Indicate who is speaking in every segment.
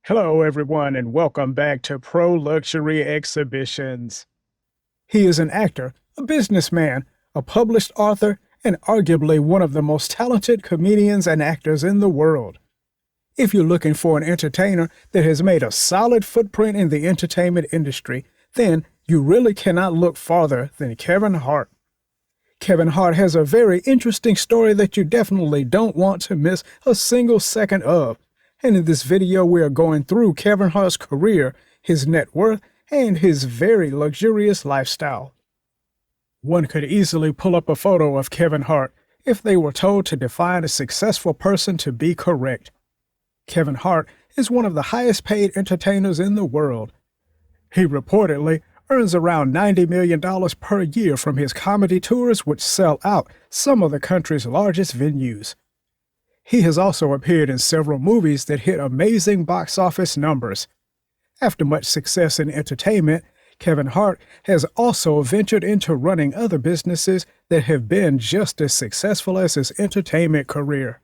Speaker 1: Hello, everyone, and welcome back to Pro Luxury Exhibitions. He is an actor, a businessman, a published author, and arguably one of the most talented comedians and actors in the world. If you're looking for an entertainer that has made a solid footprint in the entertainment industry, then you really cannot look farther than Kevin Hart. Kevin Hart has a very interesting story that you definitely don't want to miss a single second of. And in this video, we are going through Kevin Hart's career, his net worth, and his very luxurious lifestyle. One could easily pull up a photo of Kevin Hart if they were told to define a successful person to be correct. Kevin Hart is one of the highest paid entertainers in the world. He reportedly earns around $90 million per year from his comedy tours, which sell out some of the country's largest venues. He has also appeared in several movies that hit amazing box office numbers. After much success in entertainment, Kevin Hart has also ventured into running other businesses that have been just as successful as his entertainment career.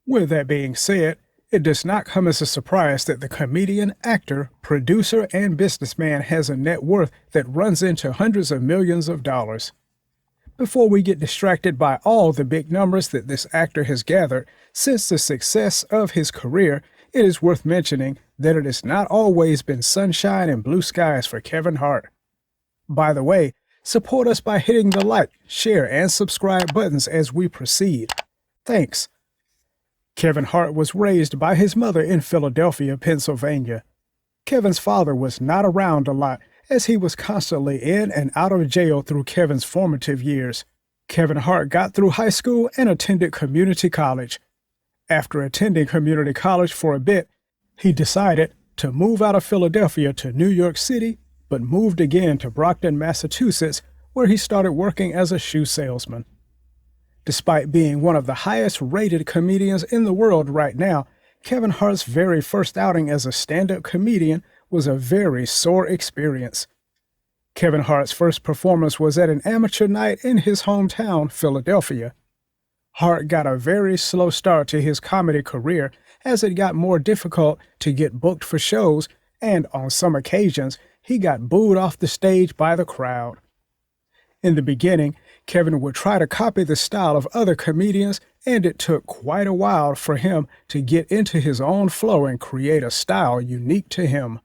Speaker 1: With that being said, it does not come as a surprise that the comedian, actor, producer, and businessman has a net worth that runs into hundreds of millions of dollars. Before we get distracted by all the big numbers that this actor has gathered since the success of his career, it is worth mentioning that it has not always been sunshine and blue skies for Kevin Hart. By the way, support us by hitting the like, share, and subscribe buttons as we proceed. Thanks. Kevin Hart was raised by his mother in Philadelphia, Pennsylvania. Kevin's father was not around a lot, as he was constantly in and out of jail through Kevin's formative years. Kevin Hart got through high school and attended community college. After attending community college for a bit, he decided to move out of Philadelphia to New York City, but moved again to Brockton, Massachusetts, where he started working as a shoe salesman. Despite being one of the highest-rated comedians in the world right now, Kevin Hart's very first outing as a stand-up comedian was a very sore experience. Kevin Hart's first performance was at an amateur night in his hometown, Philadelphia. Hart got a very slow start to his comedy career as it got more difficult to get booked for shows, and on some occasions, he got booed off the stage by the crowd. In the beginning, Kevin would try to copy the style of other comedians, and it took quite a while for him to get into his own flow and create a style unique to him.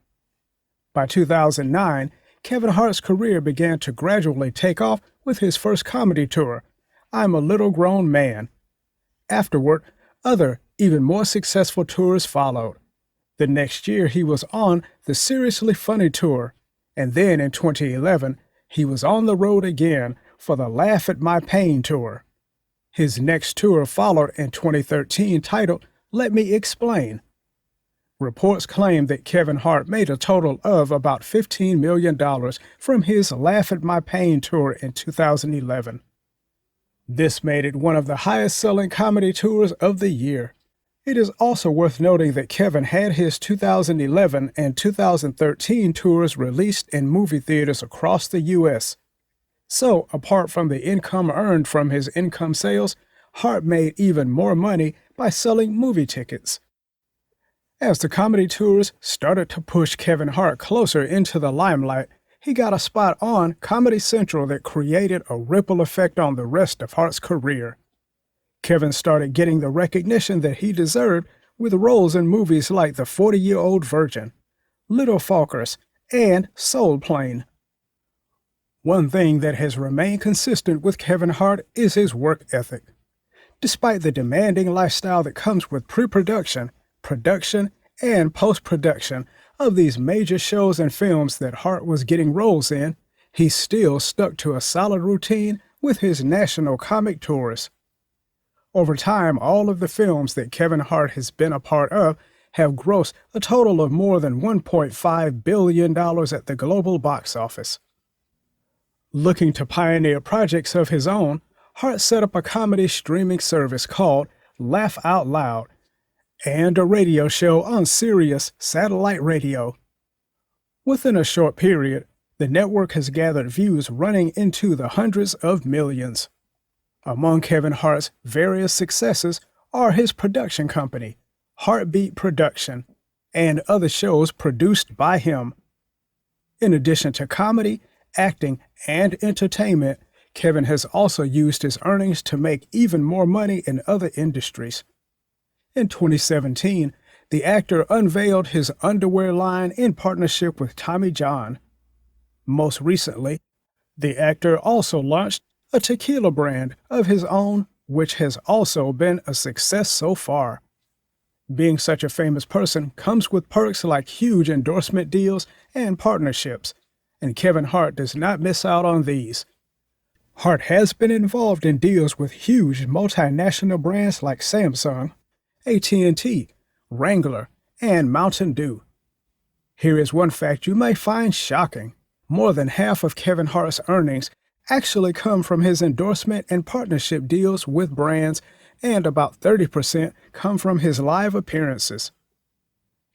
Speaker 1: By 2009, Kevin Hart's career began to gradually take off with his first comedy tour, I'm a Little Grown Man. Afterward, other, even more successful tours followed. The next year, he was on the Seriously Funny tour, and then in 2011, he was on the road again for the Laugh at My Pain tour. His next tour followed in 2013 titled Let Me Explain. Reports claim that Kevin Hart made a total of about $15 million from his Laugh at My Pain tour in 2011. This made it one of the highest-selling comedy tours of the year. It is also worth noting that Kevin had his 2011 and 2013 tours released in movie theaters across the U.S. So, apart from the income earned from his income sales, Hart made even more money by selling movie tickets. As the comedy tours started to push Kevin Hart closer into the limelight, he got a spot on Comedy Central that created a ripple effect on the rest of Hart's career. Kevin started getting the recognition that he deserved with roles in movies like The 40-Year-Old Virgin, Little Falkers, and Soul Plane. One thing that has remained consistent with Kevin Hart is his work ethic. Despite the demanding lifestyle that comes with pre-production, production, and post-production of these major shows and films that Hart was getting roles in, he still stuck to a solid routine with his national comic tours. Over time, all of the films that Kevin Hart has been a part of have grossed a total of more than $1.5 billion at the global box office. Looking to pioneer projects of his own, Hart set up a comedy streaming service called Laugh Out Loud and a radio show on Sirius satellite radio. Within a short period, the network has gathered views running into the hundreds of millions. Among Kevin Hart's various successes are his production company, Heartbeat Production, and other shows produced by him. In addition to comedy, acting, and entertainment, Kevin has also used his earnings to make even more money in other industries. In 2017, the actor unveiled his underwear line in partnership with Tommy John. Most recently, the actor also launched a tequila brand of his own, which has also been a success so far. Being such a famous person comes with perks like huge endorsement deals and partnerships, and Kevin Hart does not miss out on these. Hart has been involved in deals with huge multinational brands like Samsung, AT&T, Wrangler, and Mountain Dew. Here is one fact you may find shocking. More than half of Kevin Hart's earnings actually come from his endorsement and partnership deals with brands, and about 30% come from his live appearances.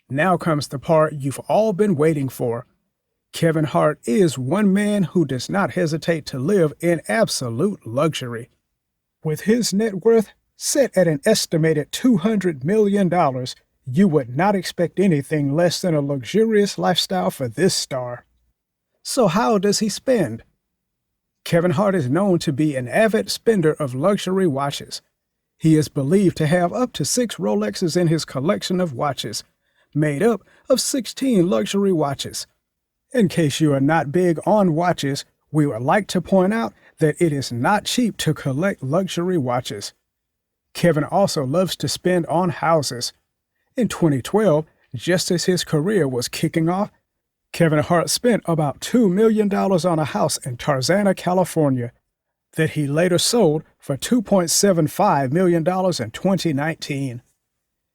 Speaker 1: Now comes the part you've all been waiting for. Kevin Hart is one man who does not hesitate to live in absolute luxury. With his net worth set at an estimated $200 million, you would not expect anything less than a luxurious lifestyle for this star. So how does he spend? Kevin Hart is known to be an avid spender of luxury watches. He is believed to have up to 6 Rolexes in his collection of watches, made up of 16 luxury watches. In case you are not big on watches, we would like to point out that it is not cheap to collect luxury watches. Kevin also loves to spend on houses. In 2012, just as his career was kicking off, Kevin Hart spent about $2 million on a house in Tarzana, California, that he later sold for $2.75 million in 2019.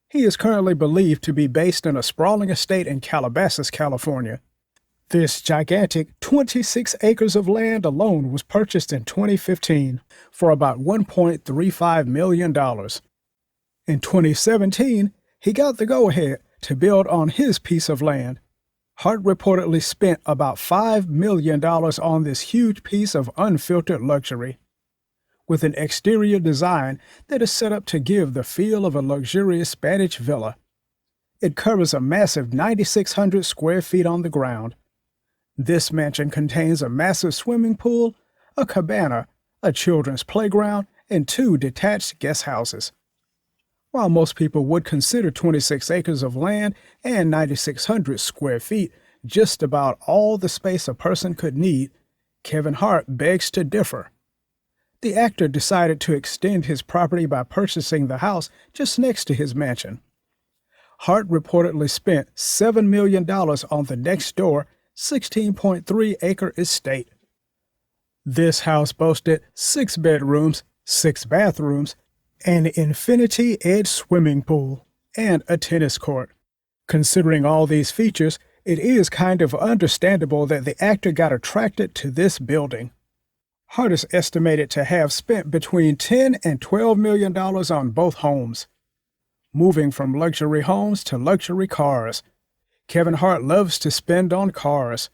Speaker 1: He is currently believed to be based in a sprawling estate in Calabasas, California. This gigantic 26 acres of land alone was purchased in 2015 for about $1.35 million. In 2017, he got the go-ahead to build on his piece of land. Hart reportedly spent about $5 million on this huge piece of unfiltered luxury, with an exterior design that is set up to give the feel of a luxurious Spanish villa. It covers a massive 9,600 square feet on the ground. This mansion contains a massive swimming pool, a cabana, a children's playground, and 2 detached guest houses. While most people would consider 26 acres of land and 9,600 square feet just about all the space a person could need, Kevin Hart begs to differ. The actor decided to extend his property by purchasing the house just next to his mansion. Hart reportedly spent $7 million on the next-door 16.3-acre estate. This house boasted 6 bedrooms, 6 bathrooms, an infinity-edge swimming pool, and a tennis court. Considering all these features, it is kind of understandable that the actor got attracted to this building. Hart is estimated to have spent between $10 and $12 million on both homes. Moving from luxury homes to luxury cars, Kevin Hart loves to spend on cars.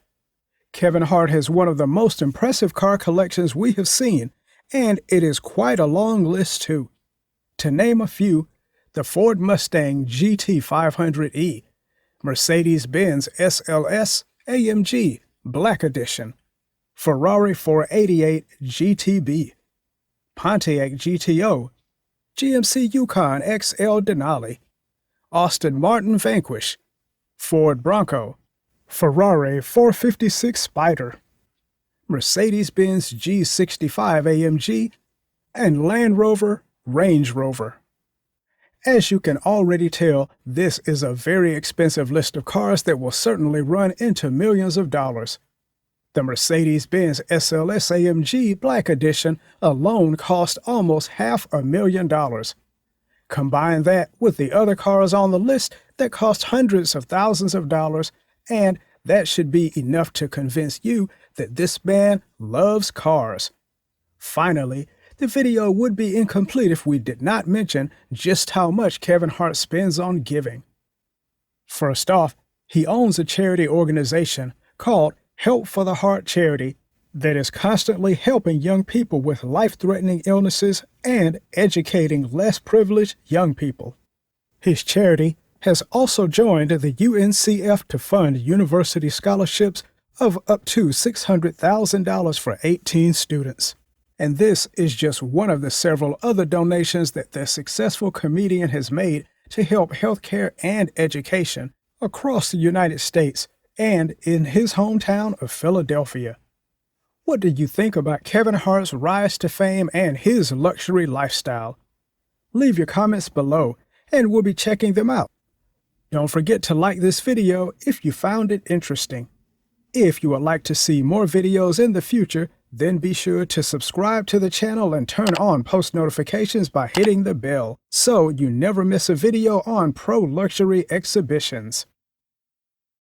Speaker 1: Kevin Hart has one of the most impressive car collections we have seen, and it is quite a long list too. To name a few, the Ford Mustang GT500E, Mercedes-Benz SLS AMG Black Edition, Ferrari 488 GTB, Pontiac GTO, GMC Yukon XL Denali, Aston Martin Vanquish, Ford Bronco, Ferrari 456 Spider, Mercedes-Benz G65 AMG, and Land Rover Range Rover. As you can already tell, this is a very expensive list of cars that will certainly run into millions of dollars. The Mercedes-Benz SLS AMG Black Edition alone cost almost $500,000. Combine that with the other cars on the list that cost hundreds of thousands of dollars, and that should be enough to convince you that this man loves cars. Finally, the video would be incomplete if we did not mention just how much Kevin Hart spends on giving. First off, he owns a charity organization called Help for the Heart Charity that is constantly helping young people with life-threatening illnesses and educating less privileged young people. His charity, has also joined the UNCF to fund university scholarships of up to $600,000 for 18 students. And this is just one of the several other donations that the successful comedian has made to help healthcare and education across the United States and in his hometown of Philadelphia. What do you think about Kevin Hart's rise to fame and his luxury lifestyle? Leave your comments below, and we'll be checking them out. Don't forget to like this video if you found it interesting. If you would like to see more videos in the future, then be sure to subscribe to the channel and turn on post notifications by hitting the bell so you never miss a video on Pro Luxury Exhibitions.